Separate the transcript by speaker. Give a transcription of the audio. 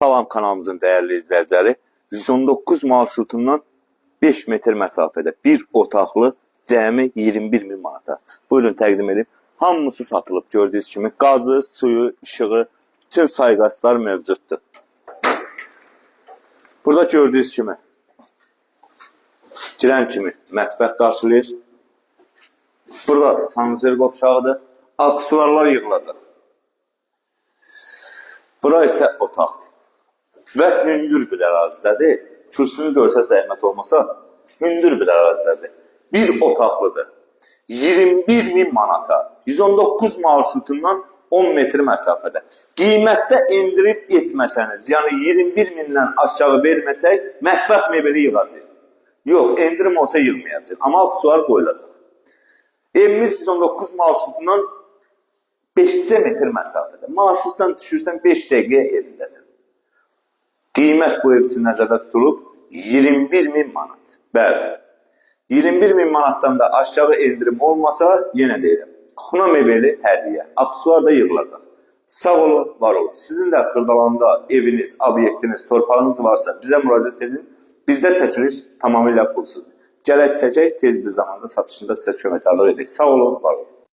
Speaker 1: Salam kanalımızın değerli izləyiciləri. 119 marşrutundan 5 metr məsafədə bir otaqlı cəmi 21.000 manata. Buyurun təqdim edib. Hamısı satılıb gördüyünüz kimi. Qazı, suyu, işığı, bütün sayğaclar mövcuddur. Burada gördüyünüz kimi girən kimi mətbəx qarşılayır. Burada sanitär qovşağıdır. Aksesuarlar yığılacaq. Bura isə otaqdır. Və hündür bir ərazidədir. Kürsünü görsəz zəhmət olmasa, hündür bir ərazidədir. Bir otaqlıdır. 21.000 manata. 119 marşrutundan 10 metr məsafədə. Qiymətdə endirib etməsəniz, yəni 21.000-dən aşağı verməsək, mətbəx mebeli yığacaq. Yox, endirim olsa yığmayacaq. Amma aksesuar qoyulacaq. Evimiz 119 marşrutundan 5 metr məsafədə. Marşrutdan düşürsən 5 dəqiqəyə evindəsən. Qiymət bu ev üçün nəzərdə tutulub 21.000 manat. Bəli. 21.000 manatdan da aşağı endirim olmasa, yenə deyirəm. Xuna mebeli hədiyyə. Aksesuar da yığılacaq. Sağ olun, var olun. Sizin də Xırdalanda eviniz, obyektiniz, torpağınız varsa bizə müraciət edin. Bizdə çəkiliş tamamilə pulsuzdur. Gələk çəkək, tez bir zamanda satışında sizə köməkdarlıq edək. Sağ olun, var olun.